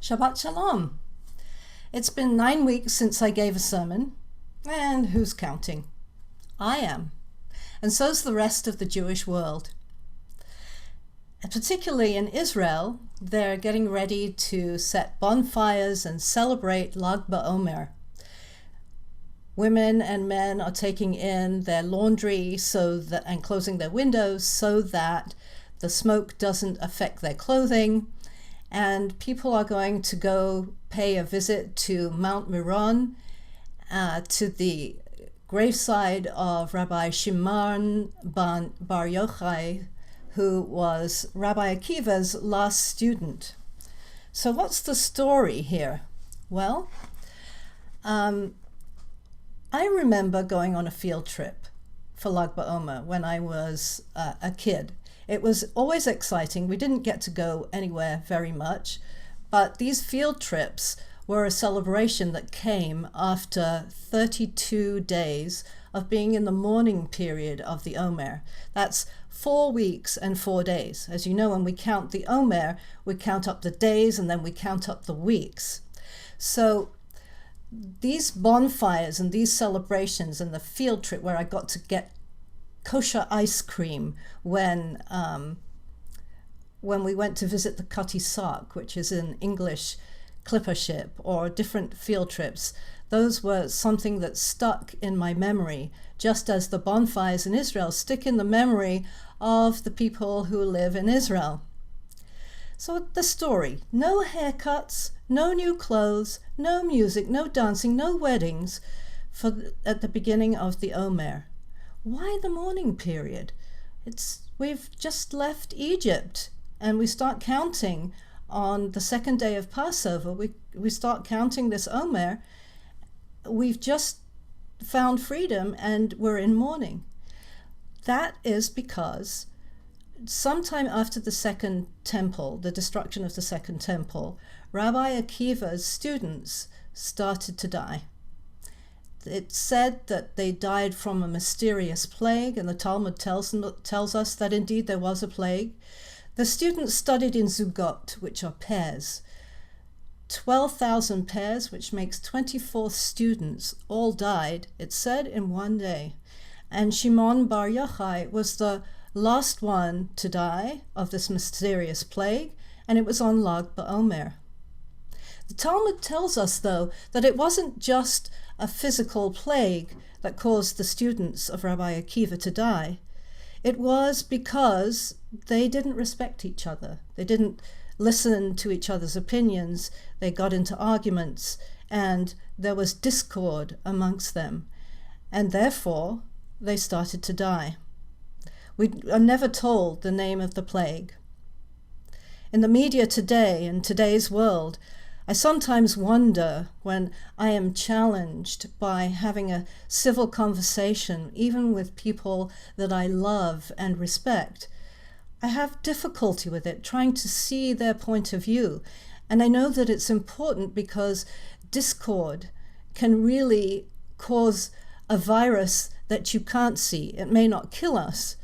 Shabbat Shalom. It's been 9 weeks since I gave a sermon, and who's counting? I am, and so's the rest of the Jewish world. And particularly in Israel, they're getting ready to set bonfires and celebrate Lag BaOmer. Women and men are taking in their laundry and closing their windows so that the smoke doesn't affect their clothing. And people are going to go pay a visit to Mount Meron, to the graveside of Rabbi Shimon Bar Yochai, who was Rabbi Akiva's last student. So what's the story here? Well, I remember going on a field trip for Lag BaOmer when I was a kid. It was always exciting. We didn't get to go anywhere very much, but these field trips were a celebration that came after 32 days of being in the mourning period of the Omer. That's 4 weeks and 4 days. As you know, when we count the Omer, we count up the days and then we count up the weeks. So these bonfires and these celebrations and the field trip where I got to get kosher ice cream when we went to visit the Kati Sark, which is an English clipper ship, or different field trips, those were something that stuck in my memory, just as the bonfires in Israel stick in the memory of the people who live in Israel. So the story: no haircuts, no new clothes, no music, no dancing, no weddings at the beginning of the Omer. Why the mourning period? We've just left Egypt and we start counting on the second day of Passover. We start counting this Omer. We've just found freedom and we're in mourning. That is because sometime after the second temple, the destruction of the second temple, Rabbi Akiva's students started to die. It's said that they died from a mysterious plague, and the Talmud tells us that indeed there was a plague. The students studied in zugot, which are pairs. 12,000 pairs, which makes 24 students, all died, it's said, in one day. And Shimon Bar Yochai was the last one to die of this mysterious plague, and it was on Lag BaOmer. The Talmud tells us, though, that it wasn't just a physical plague that caused the students of Rabbi Akiva to die. It was because they didn't respect each other. They didn't listen to each other's opinions. They got into arguments, and there was discord amongst them. And therefore, they started to die. We are never told the name of the plague. In the media today, in today's world, I sometimes wonder when I am challenged by having a civil conversation, even with people that I love and respect. I have difficulty with it, trying to see their point of view. And I know that it's important because discord can really cause a virus that you can't see. It may not kill us,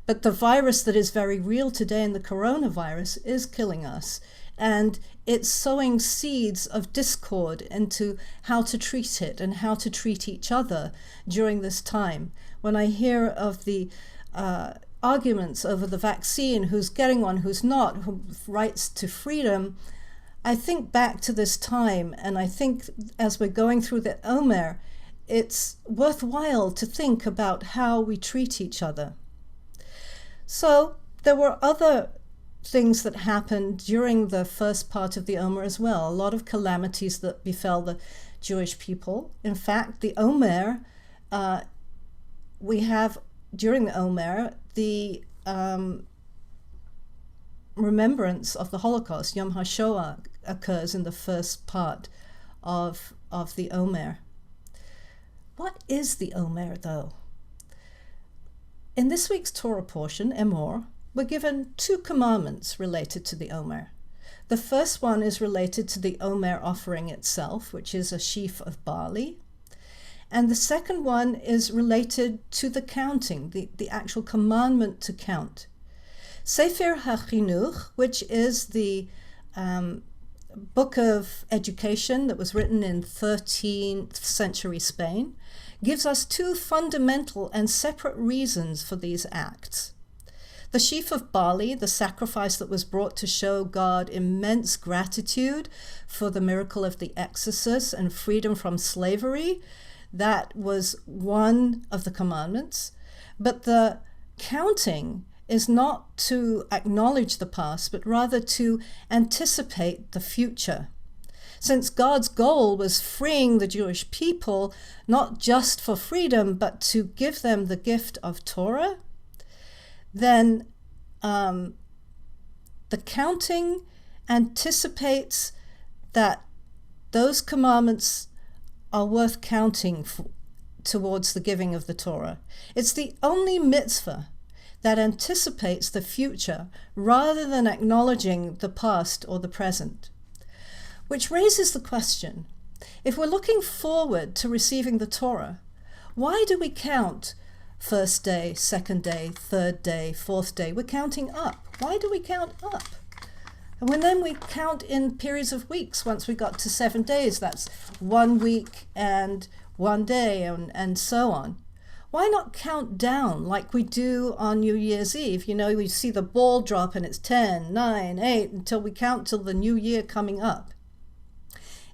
but the virus that is very real today, in the coronavirus, is killing us. And it's sowing seeds of discord into how to treat it and how to treat each other during this time. When I hear of the arguments over the vaccine, who's getting one, who's not, who rights to freedom, I think back to this time, and I think as we're going through the Omer, it's worthwhile to think about how we treat each other. So there were other things that happened during the first part of the Omer as well. A lot of calamities that befell the Jewish people. In fact, the Omer, we have during the Omer the remembrance of the Holocaust. Yom HaShoah occurs in the first part of the Omer. What is the Omer, though? In this week's Torah portion, Emor, we're given 2 commandments related to the Omer. The first one is related to the Omer offering itself, which is a sheaf of barley. And the second one is related to the counting, the actual commandment to count. Sefer HaChinuch, which is the book of education that was written in 13th century Spain gives us two fundamental and separate reasons for these acts. The sheaf of barley, the sacrifice that was brought to show God immense gratitude for the miracle of the exorcist and freedom from slavery, that was one of the commandments. But the counting is not to acknowledge the past, but rather to anticipate the future. Since God's goal was freeing the Jewish people, not just for freedom, but to give them the gift of Torah, then the counting anticipates that those commandments are worth counting towards the giving of the Torah. It's the only mitzvah that anticipates the future rather than acknowledging the past or the present. Which raises the question, if we're looking forward to receiving the Torah, why do we count first day, second day, third day, fourth day? We're counting up. Why do we count up? And then we count in periods of weeks. Once we got to 7 days, that's 1 week and 1 day and so on. Why not count down like we do on New Year's Eve? You know, we see the ball drop and it's 10, 9, 8, until we count till the new year coming up.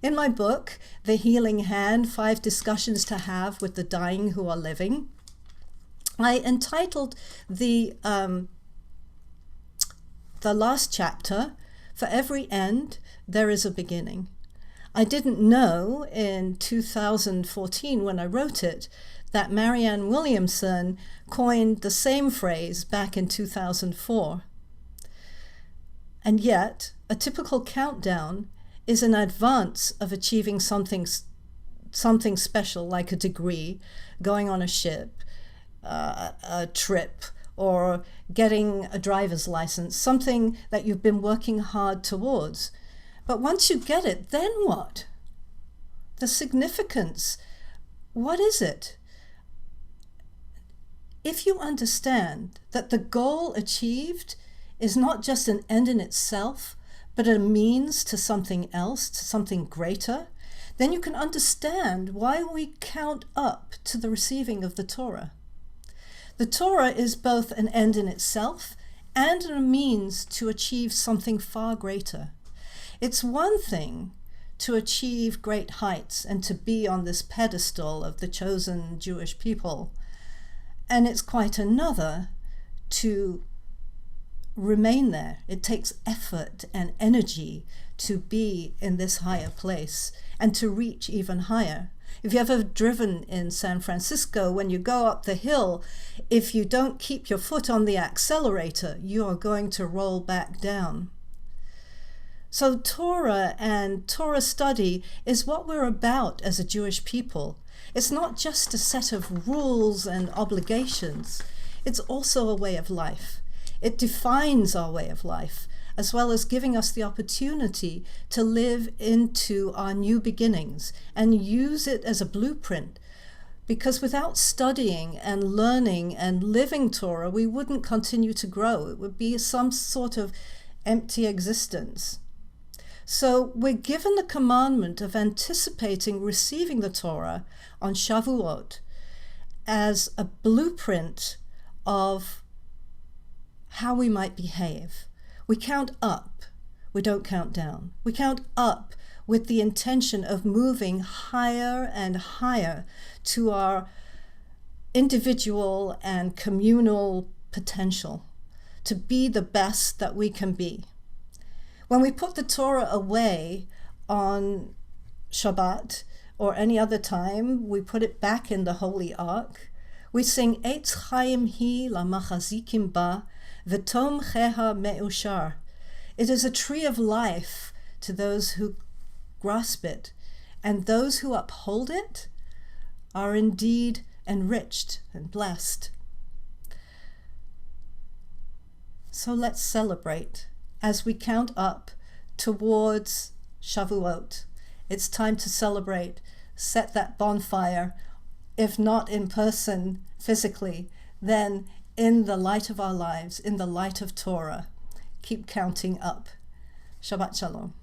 In my book, The Healing Hand, 5 Discussions to Have with the Dying Who Are Living, I entitled the last chapter, For Every End, There is a Beginning. I didn't know in 2014 when I wrote it that Marianne Williamson coined the same phrase back in 2004. And yet, a typical countdown is an advance of achieving something special, like a degree, going on a ship, a trip, or getting a driver's license, something that you've been working hard towards. But once you get it, then what? The significance, what is it? If you understand that the goal achieved is not just an end in itself, but a means to something else, to something greater, then you can understand why we count up to the receiving of the Torah. The Torah is both an end in itself and a means to achieve something far greater. It's one thing to achieve great heights and to be on this pedestal of the chosen Jewish people, and it's quite another to remain there. It takes effort and energy to be in this higher place and to reach even higher. If you've ever driven in San Francisco, when you go up the hill, if you don't keep your foot on the accelerator, you are going to roll back down. So Torah and Torah study is what we're about as a Jewish people. It's not just a set of rules and obligations. It's also a way of life. It defines our way of life, as well as giving us the opportunity to live into our new beginnings and use it as a blueprint. Because without studying and learning and living Torah, we wouldn't continue to grow. It would be some sort of empty existence. So we're given the commandment of anticipating receiving the Torah on Shavuot as a blueprint of how we might behave. We count up, we don't count down. We count up with the intention of moving higher and higher to our individual and communal potential, to be the best that we can be. When we put the Torah away on Shabbat or any other time, we put it back in the Holy Ark. We sing Eitz Chaim Hi Lamachazikim Ba V'Tom Cheha Me'ushar. It is a tree of life to those who grasp it, and those who uphold it are indeed enriched and blessed. So let's celebrate as we count up towards Shavuot. It's time to celebrate. Set that bonfire, if not in person physically, then in the light of our lives, in the light of Torah. Keep counting up. Shabbat Shalom.